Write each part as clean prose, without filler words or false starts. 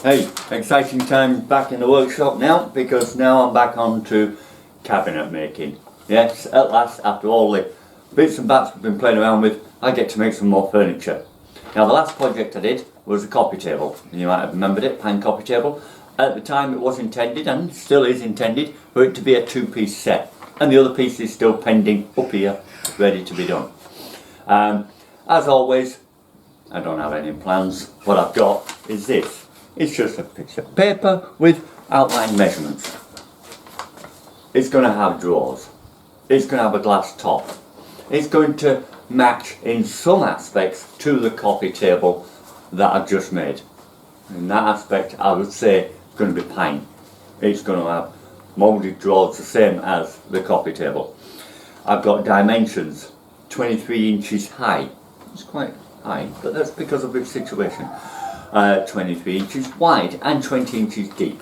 Hey, exciting time back in the workshop now, because now I'm back on to cabinet making. Yes, at last, after all the bits and bats we've been playing around with, I get to make some more furniture. Now the last project I did was a coffee table. You might have remembered it, pine coffee table. At the time it was intended, and still is intended, for it to be a two-piece set. And the other piece is still pending up here, ready to be done. As always, I don't have any plans. What I've got is this. It's just a piece of paper with outline measurements. It's going to have drawers. It's going to have a glass top. It's going to match in some aspects to the coffee table that I've just made. In that aspect, I would say it's going to be pine. It's going to have moulded drawers the same as the coffee table. I've got dimensions 23 inches high. It's quite high, but that's because of its situation. 23 inches wide and 20 inches deep.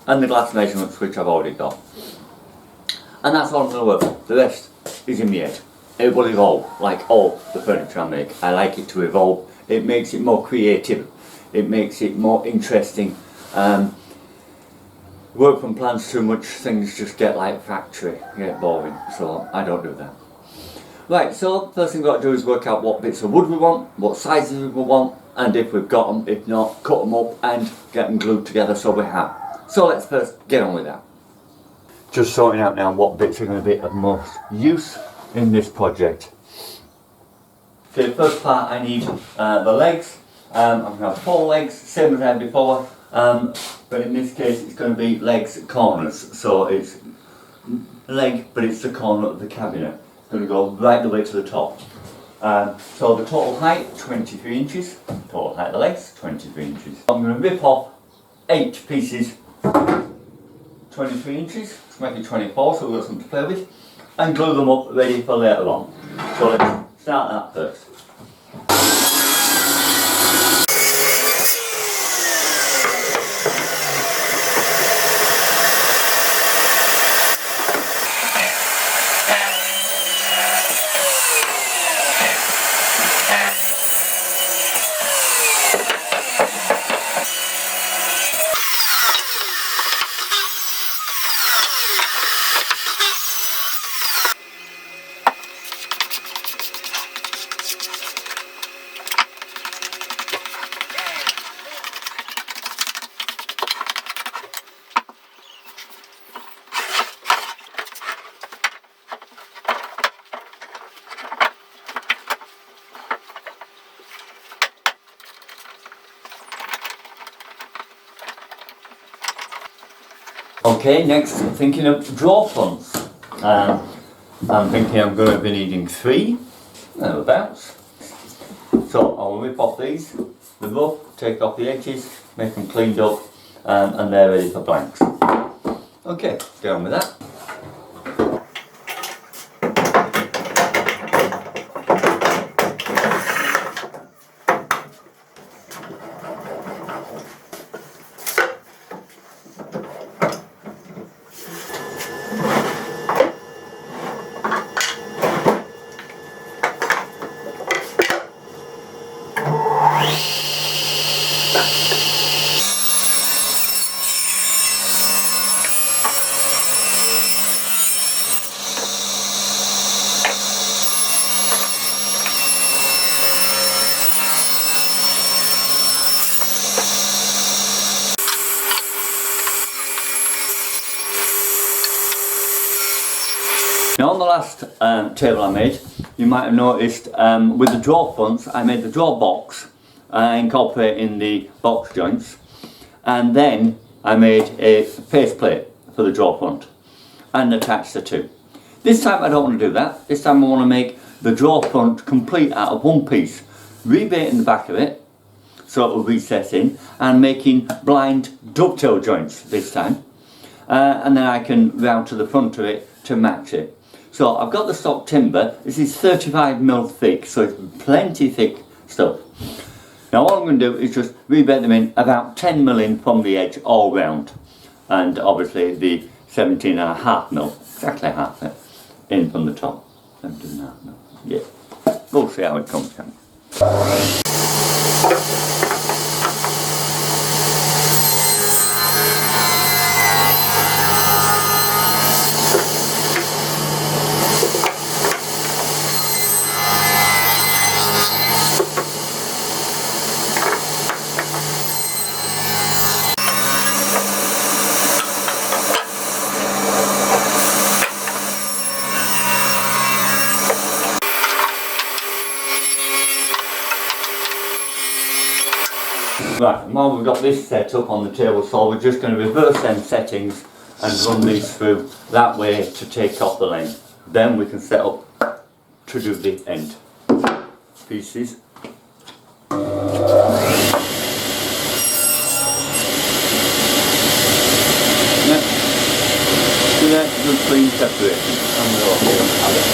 And the glass measurements, which I've already got. And that's all I'm going to work with. The rest is in the head. It will evolve, like all the furniture I make. I like it to evolve. It makes it more creative. It makes it more interesting. Work from plans too much, things just get like factory, get boring. So I don't do that. Right, so first thing we've got to do is work out what bits of wood we want, what sizes we want, and if we've got them, if not, cut them up and get them glued together so we have. So let's first get on with that. Just sorting out now what bits are going to be of most use in this project. Okay, first part I need the legs. I'm going to have 4 legs, same as I had before, but in this case it's going to be legs corners. So it's leg, but it's the corner of the cabinet. Going to go right the way to the top. So the total height, 23 inches. Total height of the legs, 23 inches. I'm going to rip off 8 pieces, 23 inches, to make it 24, so we've got something to play with, and glue them up ready for later on. So let's start that first. Okay, next I'm thinking of drawer fronts. I'm thinking I'm going to be needing 3, thereabouts. So I'll rip off these, the rough, take off the edges, make them cleaned up, and they're ready for blanks. Okay, get on with that. Now on the last table I made, you might have noticed with the drawer fronts, I made the drawer box, incorporating the box joints, and then I made a faceplate for the drawer front and attached the two. This time I don't want to do that. This time I want to make the drawer front complete out of one piece, rebating the back of it so it will recess in, and making blind dovetail joints this time, and then I can round to the front of it to match it. So I've got the stock timber. This is 35mm thick, so it's plenty thick stuff. Now all I'm going to do is just rebed them in about 10mm in from the edge all round, and obviously the 17.5mm, exactly half it. in from the top. I'm doing that now. Yeah. We'll see how it comes down. Right, and while we've got this set up on the table saw, we're just going to reverse them settings and run these through that way to take off the length. Then we can set up to do the end pieces. Yeah. Do that good clean separation. And we'll have it.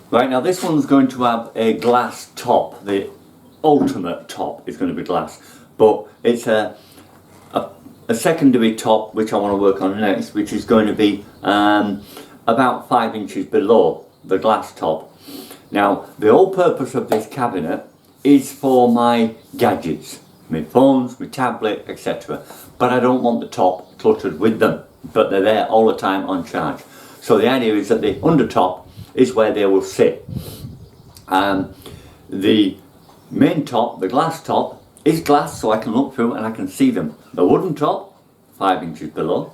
Right, now this one's going to have a glass top. The ultimate top is going to be glass, but it's a secondary top which I want to work on next, which is going to be about 5 inches below the glass top. Now the whole purpose of this cabinet is for my gadgets, my phones, my tablet, etc. But I don't want the top cluttered with them, but they're there all the time on charge. So the idea is that the under top is where they will sit. The main top, the glass top, is glass, so I can look through and I can see them. The wooden top, 5 inches below,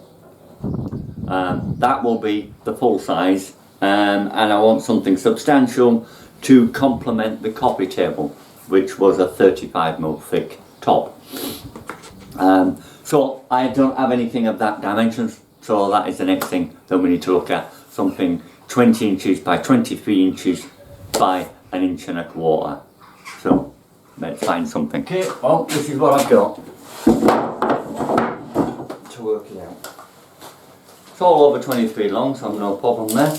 that will be the full size, and I want something substantial to complement the coffee table, which was a 35mm thick top. So I don't have anything of that dimensions, so that is the next thing that we need to look at. Something 20 inches by 23 inches by 1.25 inches. So let's find something. Okay, well, this is what I've got to work it out. It's all over 23 long, so no problem there.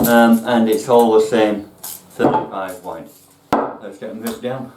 And it's all the same 35 wide. Let's get them ripped down.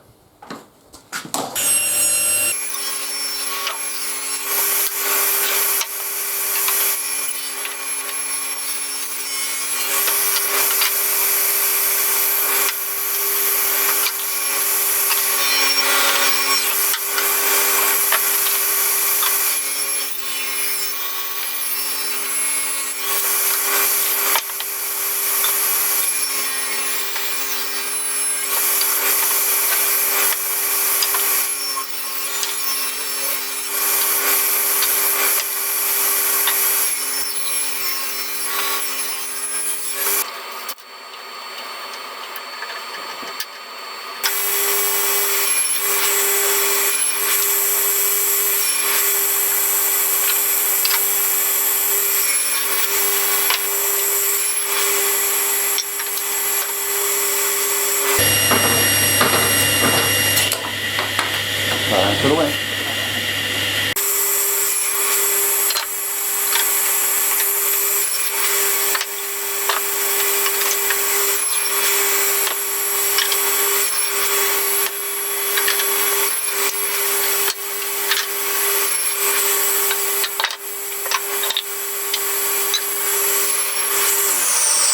Put away.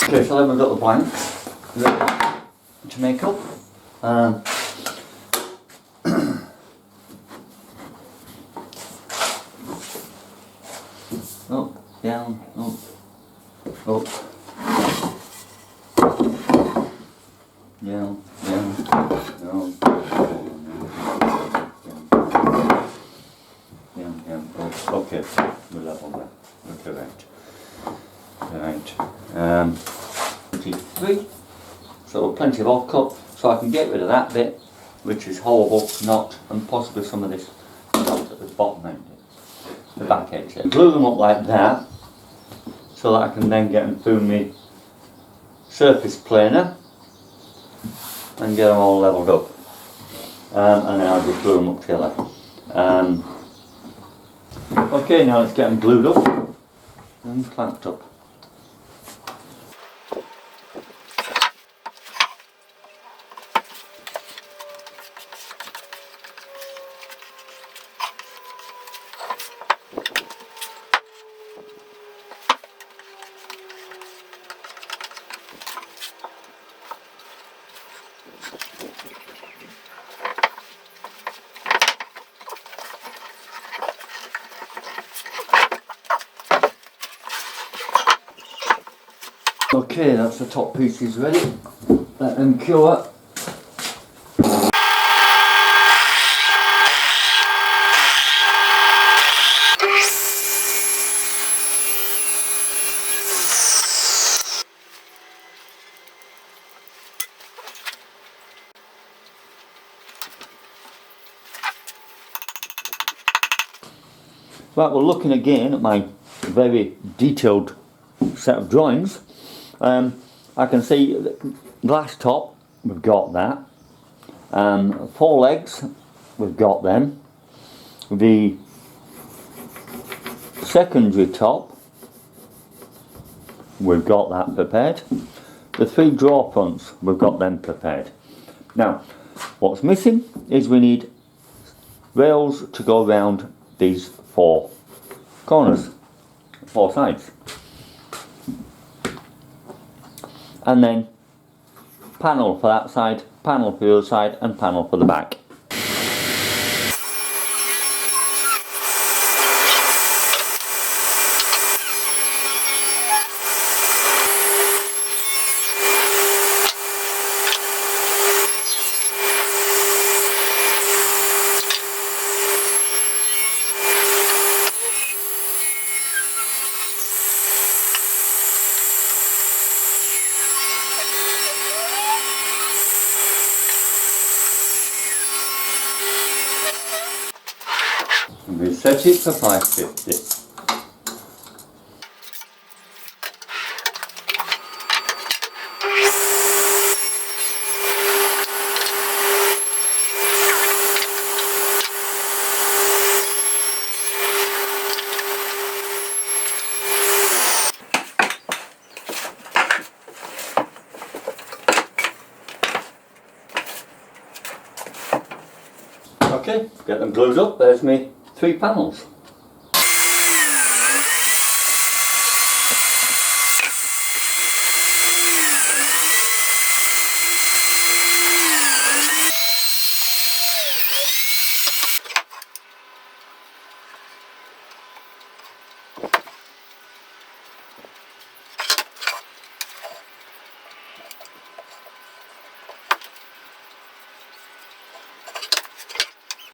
Okay, so then we've got the blanks ready to make up. Up, down, up, up, down, down, down, down. plenty of offcut, so I can get rid of that bit, which is horrible, not, and possibly some of this at the bottom end, the back edge. Glue them up like that, so that I can then get them through my surface planer and get them all levelled up. And then I'll just glue them up together. Okay, now let's get them glued up and clamped up. Okay, that's the top pieces ready. Let them cure. Right, we're looking again at my very detailed set of drawings. I can see the glass top, we've got that. 4 legs, we've got them. The secondary top, we've got that prepared. The 3 drawer fronts, we've got them prepared. Now, what's missing is we need rails to go around these 4 corners, 4 sides. And then panel for that side, panel for the other side, and panel for the back. We set it for 550. Okay, get them glued up. There's me 3 panels.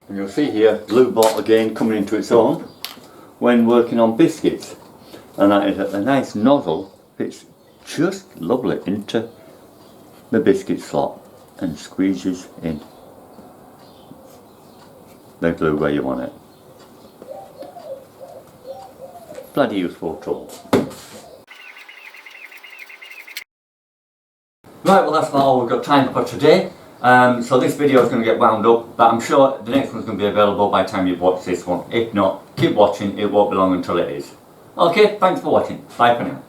And you'll see here glue bot again coming into its own when working on biscuits, and that is that the nice nozzle fits just lovely into the biscuit slot and squeezes in the glue where you want it. Bloody useful tool. Right, well that's about all we've got time for today. So this video is going to get wound up, but I'm sure the next one's going to be available by the time you've watched this one. If not, keep watching, it won't be long until it is. Okay, thanks for watching. Bye for now.